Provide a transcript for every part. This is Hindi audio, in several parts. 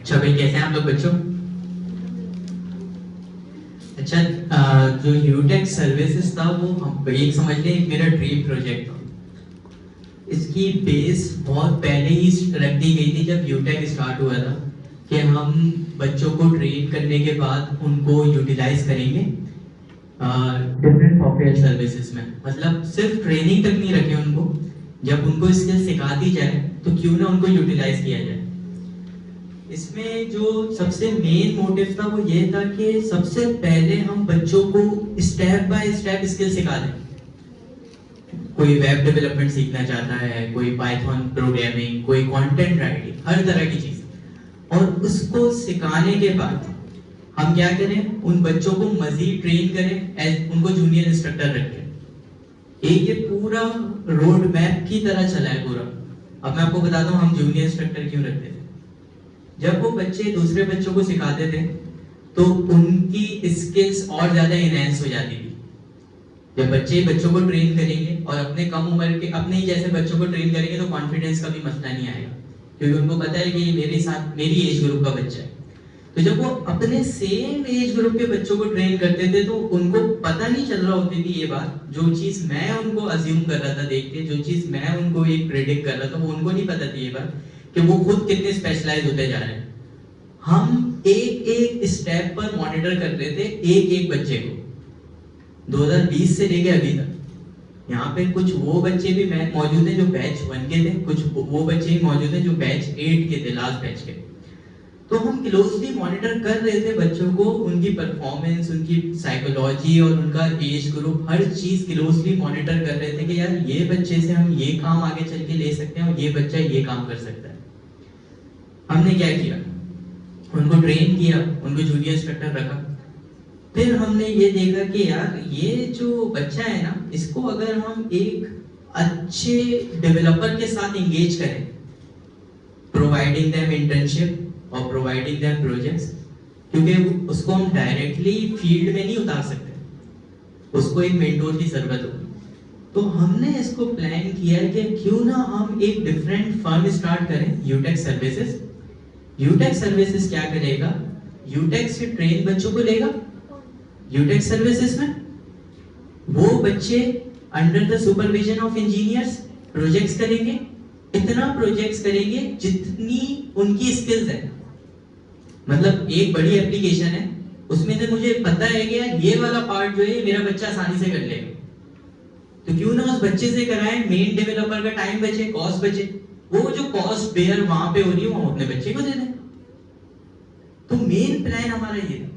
अच्छा भाई, कैसे हैं आप लोग बच्चों? अच्छा, जो यूटेक सर्विसेज था वो हम एक समझ लें, एक मेरा ड्रीम प्रोजेक्ट था। इसकी बेस बहुत पहले ही रख दी गई थी जब यूटेक स्टार्ट हुआ था कि हम बच्चों को ट्रेन करने के बाद उनको यूटिलाइज करेंगे डिफरेंट सॉफ्टवेयर सर्विसेज में। मतलब सिर्फ ट्रेनिंग तक नहीं रखें उनको, जब उनको स्किल सिखा दी जाए तो क्यों ना उनको यूटिलाइज किया जाए। इसमें जो सबसे मेन मोटिव था वो ये था कि सबसे पहले हम बच्चों को स्टेप बाय स्टेप स्किल सिखा दें। कोई वेब डेवलपमेंट सीखना चाहता है, कोई पाइथन प्रोग्रामिंग, कोई कंटेंट राइटिंग, हर तरह की चीज। और उसको सिखाने के बाद हम क्या करें, उन बच्चों को मजीद ट्रेन करें, उनको जूनियर इंस्ट्रक्टर रखें। एक ये पूरा रोड मैप की तरह चला है पूरा। अब मैं आपको बताता हूँ हम जूनियर इंस्ट्रक्टर क्यों रखते थे। जब वो बच्चे दूसरे बच्चों को सिखाते थे तो उनकी स्किल्स और ज्यादा इनहेंस हो जाती थी। जब बच्चे बच्चों को ट्रेन करेंगे और अपने कम उम्र के अपने ही जैसे बच्चों को ट्रेन करेंगे तो कॉन्फिडेंस का भी मसला नहीं आएगा, क्योंकि उनको पता है कि ये मेरे साथ मेरी एज ग्रुप का बच्चा है। तो जब वो अपने सेम एज ग्रुप के बच्चों को ट्रेन करते थे तो उनको पता नहीं चल रहा होती थी ये बात। जो चीज मैं उनको अज्यूम कर रहा था देख के, जो चीज मैं उनको एक प्रेडिक्ट कर रहा था, वो उनको नहीं पता थी ये बात कि वो खुद कितने स्पेशलाइज होते जा रहे हैं। हम एक एक स्टेप पर मॉनिटर कर रहे थे एक एक बच्चे को, 2020 से लेके अभी तक। यहाँ पे कुछ वो बच्चे भी मौजूद हैं जो बैच 1 के थे, कुछ वो बच्चे ही मौजूद हैं जो बैच 8 के थे, लास्ट बैच के। तो हम क्लोजली मॉनिटर कर रहे थे बच्चों को, उनकी परफॉर्मेंस, उनकी साइकोलॉजी और उनका एज ग्रुप, हर चीज क्लोजली मॉनिटर कर रहे थे कि यार ये बच्चे से हम ये काम आगे चल के ले सकते हैं और ये बच्चा ये काम कर सकता है। हमने क्या किया, उनको ट्रेन किया, उनको जूनियर इंस्ट्रक्टर रखा। फिर हमने ये देखा कि यार ये जो बच्चा है ना, इसको अगर हम एक अच्छे डेवलपर के साथ एंगेज करें, प्रोवाइडिंग देम इंटर्नशिप और प्रोवाइडिंग देम प्रोजेक्ट्स, क्योंकि उसको हम डायरेक्टली फील्ड में नहीं उतार सकते, उसको एक मेंटोर की जरूरत होगी। तो हमने इसको प्लान किया कि क्यों ना हम एक डिफरेंट फर्म स्टार्ट करें, यूटेक सर्विसेज। यूटेक सर्विसेज क्या करेगा, यूटेक से ट्रेन बच्चों को लेगा यूटेक सर्विसेज में। वो बच्चे under the supervision of engineers projects करेंगे, इतना प्रोजेक्ट्स करेंगे जितनी उनकी स्किल्स है। मतलब एक बड़ी एप्लीकेशन है, उसमें से मुझे पता है कि ये वाला पार्ट जो है मेरा बच्चा आसानी से कर लेगा, तो क्यों ना उस बच्चे से कराएं, मेन डेवलपर का टाइम बचे, कॉस्ट बचे। वो जो कॉस्ट बेयर वहां पे हो रही है वो अपने बच्चे को दे दें। तो मेन प्लान हमारा ये था।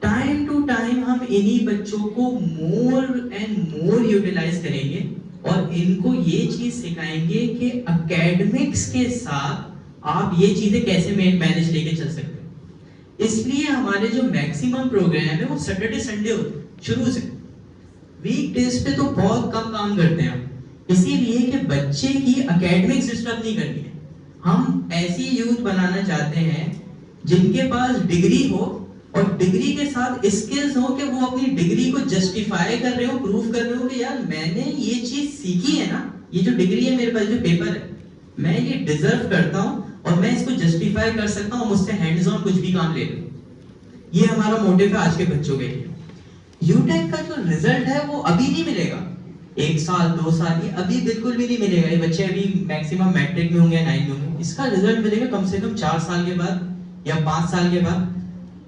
टाइम टू टाइम हम इन्हीं बच्चों को मोर एंड मोर यूटिलाइज करेंगे और इनको ये चीज सिखाएंगे कि एकेडमिक्स के साथ आप ये चीजें कैसे मैनेज लेके चल सकते हैं। इसलिए हमारे जो मैक्सिमम प्रोग्राम है वो सैटरडे संडे होते हैं शुरू से। वीक डेज पे तो बहुत कम काम करते हैं हम, इसीलिए कि बच्चे की एकेडमिक्स डिस्टर्ब नहीं करनी है। हम ऐसी यूथ बनाना चाहते हैं जिनके पास डिग्री हो और डिग्री के साथ स्किल्स हो कि वो अपनी डिग्री को जस्टिफाई कर रहे हो, प्रूव कर रहे हो कि यार मैंने ये चीज सीखी है ना, ये जो डिग्री है मेरे पास, जो पेपर है, मैं ये डिजर्व करता हूं और मैं इसको जस्टिफाई कर सकता हूं, मुझसे हैंड्स ऑन कुछ भी काम ले लो। ये हमारा मोटिव है आज के बच्चों के लिए। यूटेक का जो रिजल्ट है वो अभी नहीं मिलेगा, 1 साल 2 साल, ये अभी बिल्कुल भी नहीं मिलेगा। ये बच्चे अभी मैक्सिमम मैट्रिक में होंगे, 9 में होंगे। इसका रिजल्ट मिलेगा कम से कम 4 साल के बाद या 5 साल के बाद,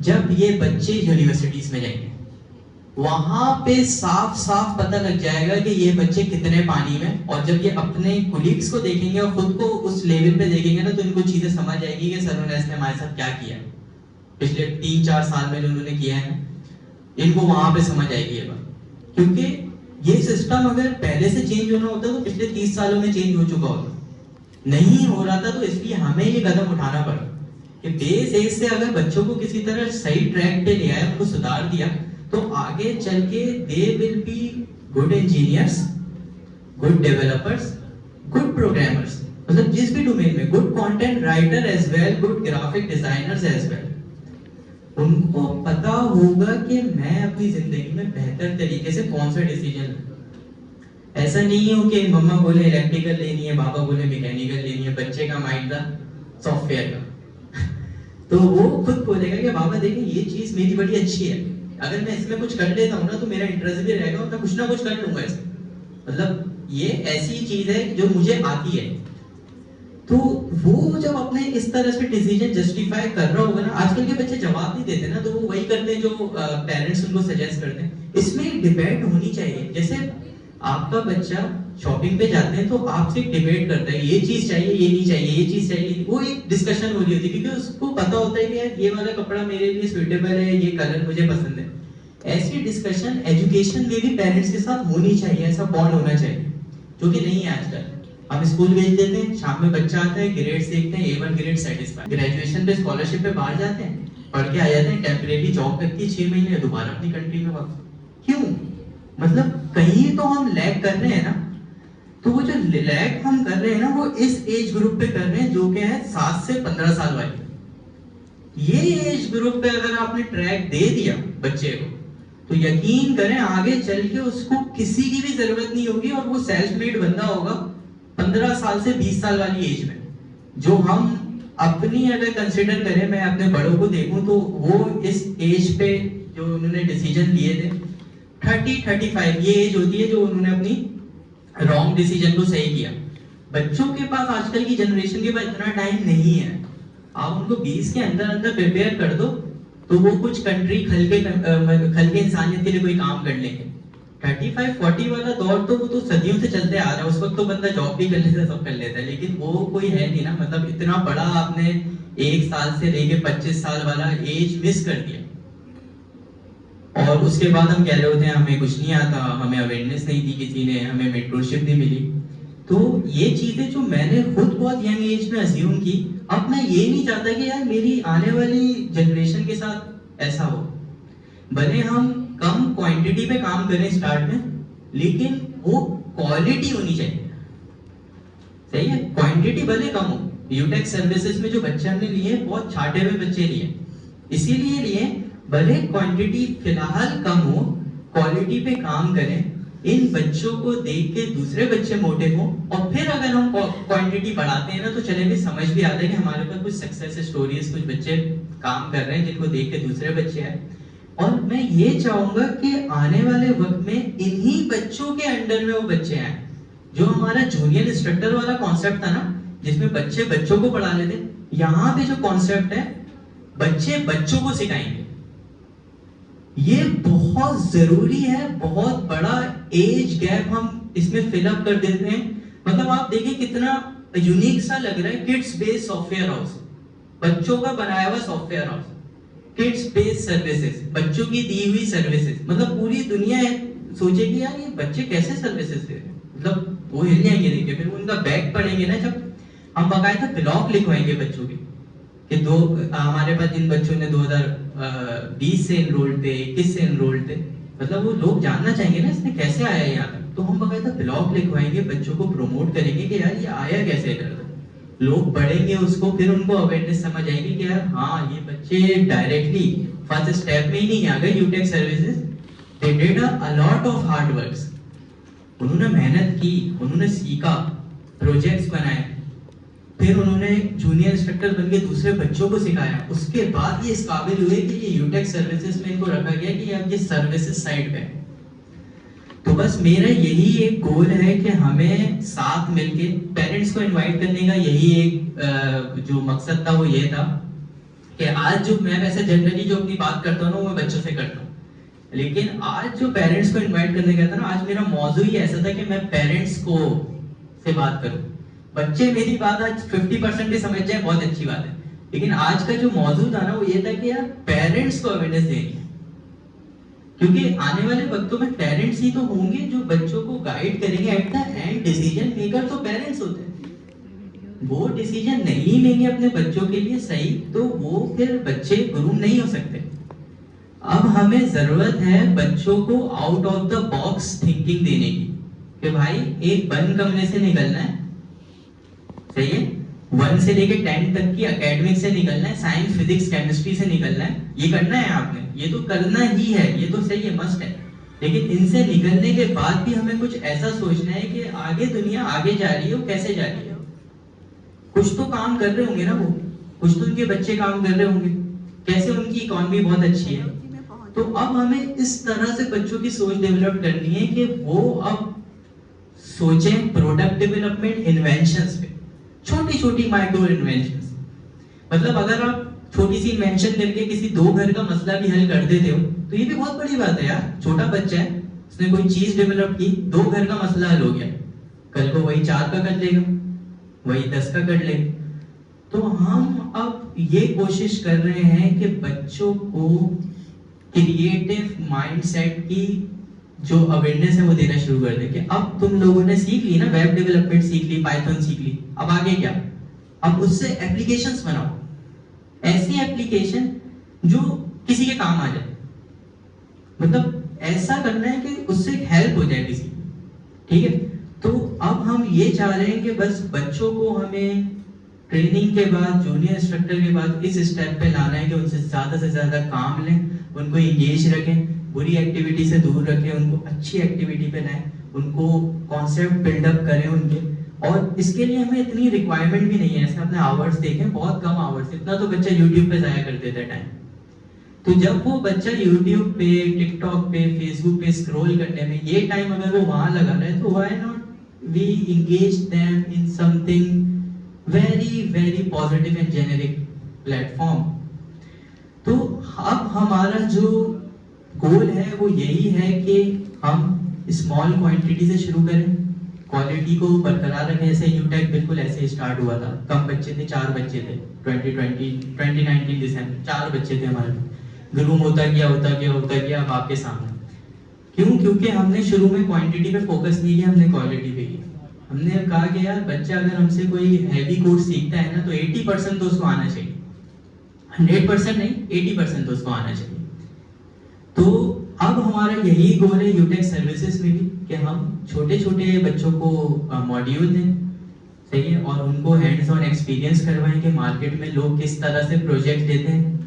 जब ये बच्चे यूनिवर्सिटीज में जाएंगे। वहां पे साफ साफ पता लग जाएगा कि ये बच्चे कितने पानी में, और जब ये अपने कोलीग्स को देखेंगे और खुद को उस लेवल पे देखेंगे ना, तो इनको चीजें समझ आएगी कि सरवनेस ने हमारे साथ क्या किया है पिछले 3-4 साल में जो उन्होंने किया है। इनको वहां पे समझ आएगी ये बात, क्योंकि ये सिस्टम अगर पहले से चेंज होना होता तो पिछले 30 सालों में चेंज हो चुका होता, नहीं हो रहा था। तो इसलिए हमें ये कदम उठाना पड़ा कि बेस एज से अगर बच्चों को किसी तरह सही ट्रैक पे ले आया, उनको सुधार दिया, तो आगे चल के they will be good engineers, good developers, good programmers, मतलब जिस भी डोमेन में, good content writer as well, good graphic designers as well. उनको पता होगा कि मैं अपनी जिंदगी में बेहतर तरीके से कौन सा डिसीजन लूं। ऐसा नहीं हो कि मम्मा बोले इलेक्ट्रिकल लेनी है, पापा बोले मैकेनिकल लेनी है, बच्चे का माइंड था सॉफ्टवेयर का। तो वो खुद बोलेगा कि बाबा देखिए ये चीज मेरी बड़ी अच्छी है, अगर मैं इसमें कुछ कर लेता हूँ ना तो मेरा इंटरेस्ट भी रहेगा और मैं कुछ ना कुछ कर लूंगा इसमें, मतलब ये ऐसी चीज है जो मुझे आती है। तो वो जब अपने इस तरह से डिसीजन जस्टिफाई कर रहा होगा ना, आजकल के बच्चे जवाब नहीं देते ना, तो वो वही करते हैं जो पेरेंट्स उनको सजेस्ट करते हैं। इसमें एक डिबेट होनी चाहिए, जैसे आपका बच्चा शॉपिंग पे जाते हैं तो आपसे डिबेट करता है, ये चीज चाहिए, ये नहीं चाहिए, ये चीज चाहिए, वो एक डिस्कशन हो रही होती है, क्योंकि उसको पता होता है कि यार ये वाला कपड़ा मेरे लिए सुटेबल है, ये कलर मुझे पसंद है। ऐसी डिस्कशन एजुकेशन में भी पेरेंट्स के साथ होनी चाहिए, ऐसा बॉन्ड होना चाहिए, जो कि नहीं है आजकल। हम स्कूल भेज देते हैं, शाम में बच्चा आता है, ग्रेड्स देखते हैं, A1 ग्रेड सेटिस्फाई, ग्रेजुएशन पे स्कॉलरशिप पे बाहर जाते हैं, पढ़ के आ जाते हैं, टेम्परेरी जॉब करती है 6 महीने, दोबारा अपनी कंट्री में वापस। क्यों? मतलब कहीं तो हम लैग कर रहे हैं ना। तो वो जो लैग हम कर रहे हैं ना, वो इस एज ग्रुप पे कर रहे हैं जो कि है 7 से 15 साल वाले। ये एज ग्रुप पे अगर आपने ट्रैक दे दिया बच्चे को, तो यकीन करें आगे चल के उसको किसी की भी जरूरत नहीं होगी और वो सेल्फ मेड बंदा होगा 15 साल से 20 साल वाली एज में। जो हम अपनी अगर कंसिडर करें, मैं अपने बड़ों को देखूं तो वो इस एज पे जो उन्होंने डिसीजन लिए थे 30-35, ये एज होती है जो उन्होंने अपनी रॉन्ग डिसीजन को सही किया। बच्चों के पास, आजकल की जनरेशन के पास इतना टाइम नहीं है। आप उनको 20 के अंदर अंदर प्रिपेयर कर दो तो वो कुछ कंट्री खल के इंसानियत के लिए कोई काम कर लेंगे। 35-40 वाला दौर तो वो तो सदियों से चलते आ रहा है, उस वक्त तो बंदा जॉब भी कर लेता, सब कर लेता है, लेकिन वो कोई है नहीं ना। मतलब इतना बड़ा आपने 1 साल से लेके 25 साल वाला एज मिस कर दिया, और उसके बाद हम कह रहे होते हैं हमें कुछ नहीं आता, हमें अवेयरनेस नहीं दी किसी ने, हमें मेंटरशिप नहीं मिली। तो ये चीजें जो मैंने खुद बहुत यंग एज में अज्यूम की, अब मैं ये नहीं चाहता कि यार मेरी आने वाली जनरेशन के साथ ऐसा हो। भले हम कम क्वांटिटी पे काम करें स्टार्ट में, लेकिन वो क्वालिटी होनी चाहिए। सही है, क्वांटिटी भले कम हो। यूटेक सर्विसेज में जो बच्चे हमने लिए बहुत छाटे हुए बच्चे लिए, इसीलिए लिए भले क्वांटिटी फिलहाल कम हो, क्वालिटी पे काम करें। इन बच्चों को देख के दूसरे बच्चे मोटिव हो, और फिर अगर हम क्वांटिटी बढ़ाते हैं ना, तो चले भी समझ भी आता है कि हमारे पास कुछ सक्सेस स्टोरीज, कुछ बच्चे काम कर रहे हैं जिनको देख के दूसरे बच्चे हैं। और मैं ये चाहूंगा कि आने वाले वक्त में इन्हीं बच्चों के अंडर में वो बच्चे आए। जो हमारा जूनियर इंस्ट्रक्टर वाला कॉन्सेप्ट था ना, जिसमें बच्चे बच्चों को पढ़ा लेते, यहाँ पे जो कॉन्सेप्ट है बच्चे बच्चों को सिखाएंगे। ये बहुत जरूरी है, बहुत बड़ा एज गैप हम इसमें फिलअप कर देते हैं। मतलब आप देखिए कितना यूनिक सा लग रहा है, किड्स बेस्ड सॉफ्टवेयर हाउस, बच्चों का बनाया हुआ software house, kids based services, बच्चों की दी हुई सर्विसेज। मतलब पूरी दुनिया सोचेगी यार ये बच्चे कैसे सर्विसेज दे रहे हैं, मतलब वो हिल जाएंगे देखिए। फिर उनका बैग पढ़ेंगे ना, जब हम बाकायदा ब्लॉग लिखवाएंगे बच्चों के कि हमारे पास जिन बच्चों ने 2020 से एनरोल्ड थे, 21 से एनरोल्ड थे, मतलब वो लोग जानना चाहेंगे ना इसने कैसे आया यहाँ तक। तो हम बाकायदा ब्लॉग लिखवाएंगे, बच्चों को प्रमोट करेंगे कि यार ये आया कैसे इधर तक। लोग पढ़ेंगे उसको, फिर उनको अवेयरनेस समझ आएगी कि यार हाँ ये बच्चे डायरेक्टली फर्स्ट स्टेप में ही नहीं आ गए UTech services, they did a lot of hard works. उन्होंने मेहनत की, उन्होंने सीखा, प्रोजेक्ट्स बनाए, फिर उन्होंने जूनियर इंस्ट्रक्टर बनके दूसरे बच्चों को सिखाया। उसके बाद ये इस काबिल हुए कि ये यूटेक सर्विसेज में इनको रखा गया कि अब ये सर्विसेज साइड पे। तो बस मेरा यही एक गोल है कि हमें साथ मिलके पेरेंट्स को इनवाइट करने का यही एक जो मकसद था वो ये था कि आज जो मैं वैसे जनरली जो अपनी बात करता हूँ ना वो बच्चों से करता हूँ, लेकिन आज जो पेरेंट्स को इनवाइट करने का था ना, आज मेरा मौजू ही ऐसा था कि मैं पेरेंट्स को से बात करूं। बच्चे मेरी बात आज 50% भी समझ जाए बहुत अच्छी बात है, लेकिन आज का जो मौजू था ना वो ये था कि यार पेरेंट्स को अवेयरनेस देनी है, क्योंकि आने वाले वक्तों में पेरेंट्स ही तो होंगे जो बच्चों को गाइड करेंगे। At the end decision maker तो पेरेंट्स होते हैं। वो डिसीजन नहीं लेंगे अपने बच्चों के लिए सही, तो वो फिर बच्चे ग्रूम नहीं हो सकते। अब हमें जरूरत है बच्चों को out of the box thinking देने की, कि भाई एक बंद कमरे से निकलना है, सही है, 1 से लेके 10 तक की एकेडमिक से निकलना है, साइंस फिजिक्स केमिस्ट्री से निकलना है, ये करना है आपने, ये तो करना ही है, ये तो सही है, मस्ट है। लेकिन इनसे निकलने के बाद भी हमें कुछ ऐसा सोचना है कि आगे दुनिया आगे जा रही है, वो कैसे जा रही है, कुछ तो काम कर रहे होंगे ना वो। कुछ तो उनके बच्चे काम कर रहे होंगे, कैसे उनकी इकोनॉमी बहुत अच्छी है। तो अब हमें इस तरह से बच्चों की सोच डेवलप करनी है कि वो अब सोचें प्रोडक्ट डेवलपमेंट इन्वेंशंस पे, छोटी छोटी माइक्रो इन्वेंशंस। मतलब अगर आप छोटी सी इन्वेंशन करके किसी 2 घर का मसला भी हल कर देते हो तो ये भी बहुत बड़ी बात है यार। छोटा बच्चा है, उसने कोई चीज डेवलप की, 2 घर का मसला हल हो गया, कल को वही 4 का कर लेगा, वही 10 का कर लेगा। तो हम अब ये कोशिश कर रहे हैं कि बच्चों को क्रिएटिव माइंडसेट की जो अवेयरनेस है वो देना शुरू कर दें कि अब तुम लोगों ने सीख ली ना, वेब डेवलपमेंट सीख ली, पाइथन सीख ली, अब आगे क्या? अब उससे एप्लीकेशंस बनाओ, ऐसी एप्लीकेशन जो किसी के काम आ जाए। मतलब ऐसा करना है कि उससे हेल्प हो जाए किसी, ठीक है। तो अब हम ये चाह रहे हैं कि बस बच्चों को हमें ट्रेनिंग के बाद, जूनियर इंस्ट्रक्टर के बाद इस स्टेप पे लाना है कि उनसे ज्यादा काम लें, उनको एंगेज रखें, बुरी एक्टिविटी से दूर रखें, उनको अच्छी एक्टिविटी पे लाएं, उनको कॉन्सेप्ट बिल्डअप करें उनके। और इसके लिए हमें इतनी रिक्वायरमेंट भी नहीं है, ऐसे अपने आवर्स देखें, बहुत कम आवर्स, इतना तो बच्चा यूट्यूब पे जाया कर देता है टाइम। तो जब वो बच्चा यूट्यूब पे, टिकटॉक पे, फेसबुक पे स्क्रॉल करने में ये टाइम अगर वो वहां लगा रहा है, तो why not we engage them in something very very positive and generic platform. तो अब हमारा जो गोल है वो यही है कि हम स्मॉल क्वांटिटी से शुरू करें, क्वालिटी को बरकरार रखें। ऐसे यूटेक बिल्कुल ऐसे स्टार्ट हुआ था, कम बच्चे थे, 4 बच्चे थे 2019 दिसंबर, 4 बच्चे थे हमारे। ग्रूम होता गया अब आपके सामने। क्यों? क्योंकि हमने शुरू में क्वांटिटी पे फोकस नहीं किया, हमने क्वालिटी पे किया। हमने कहा कि यार बच्चा अगर हमसे कोई हैवी कोर्स सीखता है ना, तो 80% तो उसको आना चाहिए, 100% नहीं, 80% तो उसको आना चाहिए। तो अब हमारा यही गोल है यूटेक सर्विसेज में भी कि हम छोटे छोटे बच्चों को मॉड्यूल दें, सही है, और उनको हैंड्स ऑन एक्सपीरियंस करवाएं कि मार्केट में लोग किस तरह से प्रोजेक्ट देते हैं।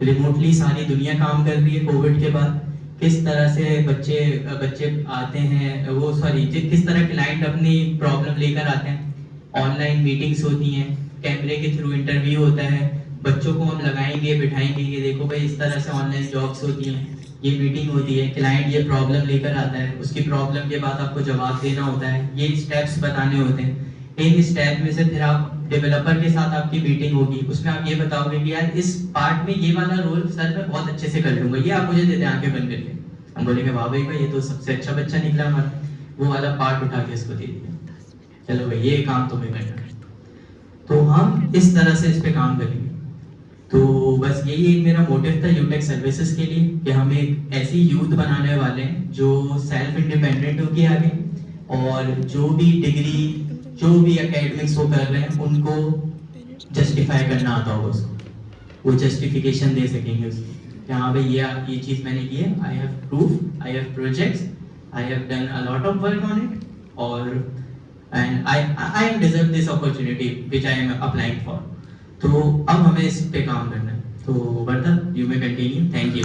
रिमोटली सारी दुनिया काम कर रही है कोविड के बाद, किस तरह से बच्चे आते हैं, वो सॉरी किस तरह क्लाइंट अपनी प्रॉब्लम लेकर आते हैं। ऑनलाइन मीटिंग्स होती हैं, कैमरे के थ्रू इंटरव्यू होता है, बच्चों को हम लगाएंगे, बिठाएंगे, ये देखो भाई इस तरह से ऑनलाइन जॉब्स होती हैं, ये मीटिंग होती है, क्लाइंट ये प्रॉब्लम लेकर आता है, उसकी प्रॉब्लम के बाद आपको जवाब देना होता है, ये स्टेप्स बताने होते हैं। इन स्टेप में से फिर आप डेवलपर के साथ आपकी मीटिंग होगी, उसमें आप ये बताओगे कि यार इस पार्ट में ये वाला रोल सर मैं बहुत अच्छे से कर लूंगा, ये आप मुझे दे दें आंखें बंद करके। हम बोलेंगे वाह भाई ये तो सबसे अच्छा बच्चा निकला हमारा, वो वाला पार्ट उठा के इसको दे दिया, चलो भाई ये काम तुम्हें करना है। तो हम इस तरह से इस पे काम करेंगे। तो बस यही एक मेरा मोटिव था यूटेक सर्विसेज के लिए कि हम एक ऐसी यूथ बनाने वाले हैं जो सेल्फ इंडिपेंडेंट होके आगे, और जो भी डिग्री, जो भी एकेडमिक्स वो कर रहे हैं उनको जस्टिफाई करना आता होगा उसको, वो जस्टिफिकेशन दे सकेंगे उसको कि हाँ भाई ये चीज़ मैंने की है, I have proof, I have projects, I have done a lot of work on it, और and I deserve this opportunity which I am applying for. तो अब हमें इस पे काम करना है। तो Wardha, you may continue, thank you.